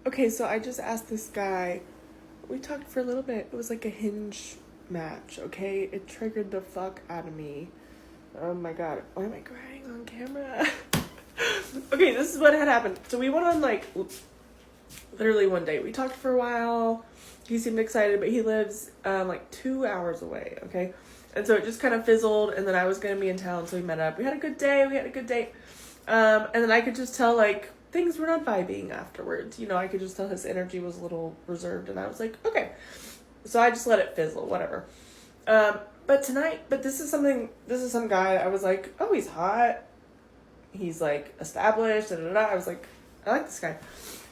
Okay, so I just asked this guy. We talked for a little bit. It was like a Hinge match, okay? It triggered the fuck out of me. Oh my god. Why am I crying on camera? Okay, this is what had happened. So we went on like literally one date. We talked for a while. He seemed excited, but he lives like 2 hours away, okay? And so it just kind of fizzled, and then I was gonna be in town, so we met up. We had a good day. And then I could just tell like things were not vibing afterwards. You know, I could just tell his energy was a little reserved, and I was like, okay. So I just let it fizzle, whatever. But this is some guy I was like, oh, he's hot. He's like established, da da da. I was like, I like this guy.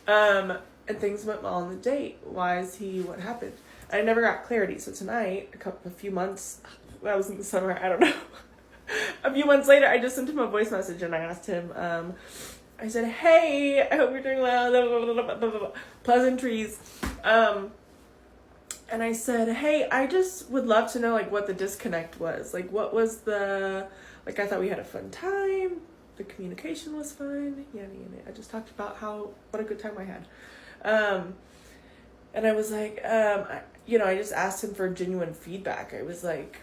And things went well on the date. Why is he, what happened? I never got clarity. So tonight, a few months, that was in the summer, I don't know. A few months later, I just sent him a voice message and I asked him, I said, hey, I hope you're doing well, blah, blah, blah, blah, blah, blah. Pleasantries. And I said, hey, I just would love to know, like, what the disconnect was. Like, what was I thought we had a fun time. The communication was fun. Yeah. I just talked about what a good time I had. And I was like, I just asked him for genuine feedback. I was like,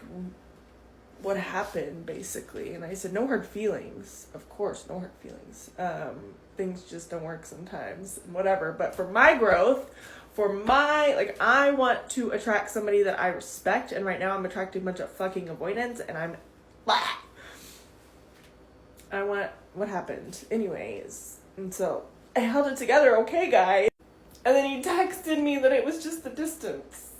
what happened, basically? And I said, no hard feelings. Of course, no hard feelings. Things just don't work sometimes, whatever. But for my growth, I want to attract somebody that I respect. And right now I'm attracting a bunch of fucking avoidance, and I'm, what happened? Anyways. And so I held it together, okay, guys. And then he texted me that it was just the distance.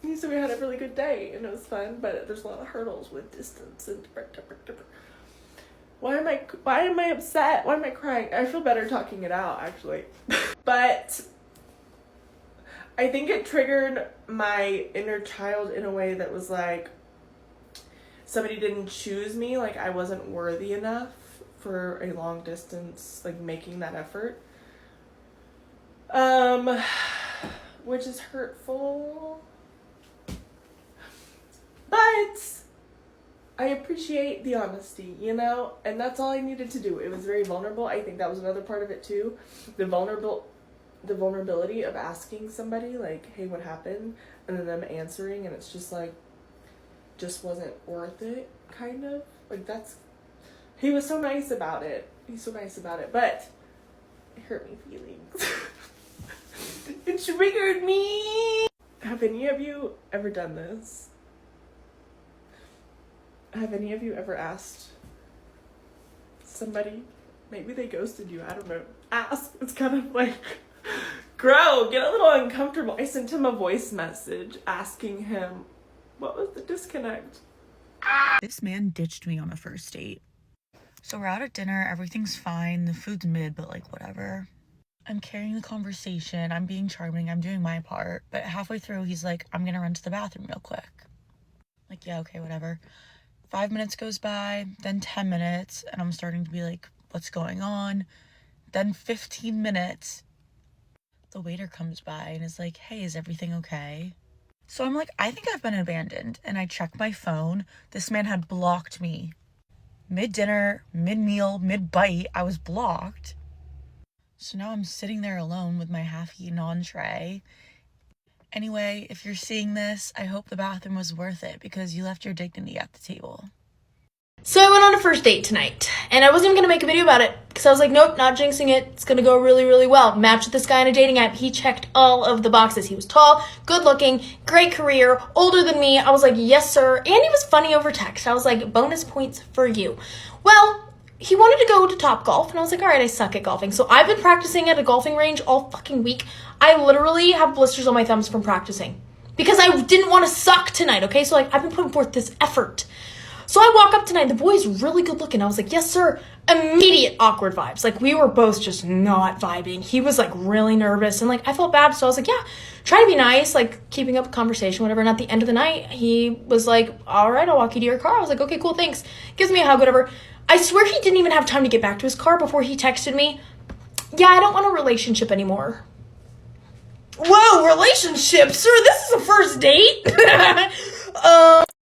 He said we had a really good day and it was fun, but there's a lot of hurdles with distance and Why am I upset? Why am I crying? I feel better talking it out, actually. But I think it triggered my inner child in a way that was like, somebody didn't choose me, like I wasn't worthy enough for a long distance, like making that effort. Which is hurtful. But I appreciate the honesty, and that's all I needed to do. It was very vulnerable. I think that was another part of it too. The vulnerability of asking somebody like, hey, what happened? And then them answering, and it's just like, just wasn't worth it, kind of. Like he was so nice about it. But it hurt me feelings. It triggered me. Have any of you ever done this? Have any of you ever asked somebody, maybe they ghosted you, I don't know, ask? It's kind of like, grow, get a little uncomfortable. I sent him a voice message asking him, what was the disconnect? This man ditched me on a first date. So we're out at dinner, everything's fine, the food's mid, but like whatever. I'm carrying the conversation, I'm being charming, I'm doing my part, but halfway through he's like, I'm gonna run to the bathroom real quick. Like, yeah, okay, whatever. 5 minutes goes by, then 10 minutes, and I'm starting to be like, what's going on? Then 15 minutes, the waiter comes by and is like, hey, is everything okay? So I'm like, I think I've been abandoned, and I check my phone. This man had blocked me. Mid-dinner, mid-meal, mid-bite, I was blocked. So now I'm sitting there alone with my half-eaten entree. Anyway, if you're seeing this, I hope the bathroom was worth it because you left your dignity at the table. So I went on a first date tonight, and I wasn't even going to make a video about it because I was like, nope, not jinxing it. It's going to go really, really well. Matched with this guy on a dating app. He checked all of the boxes. He was tall, good looking, great career, older than me. I was like, yes, sir. And he was funny over text. I was like, bonus points for you. Well, he wanted to go to Topgolf, and I was like, all right, I suck at golfing. So I've been practicing at a golfing range all fucking week. I literally have blisters on my thumbs from practicing because I didn't want to suck tonight, okay? So, like, I've been putting forth this effort. So I walk up tonight. The boy's really good looking. I was like, yes, sir. Immediate awkward vibes. Like, we were both just not vibing. He was, like, really nervous, and, like, I felt bad. So I was like, yeah, try to be nice, like, keeping up a conversation, whatever. And at the end of the night, he was like, all right, I'll walk you to your car. I was like, okay, cool, thanks. Gives me a hug, whatever. I swear he didn't even have time to get back to his car before he texted me, yeah, I don't want a relationship anymore. Whoa, relationship? Sir, this is a first date?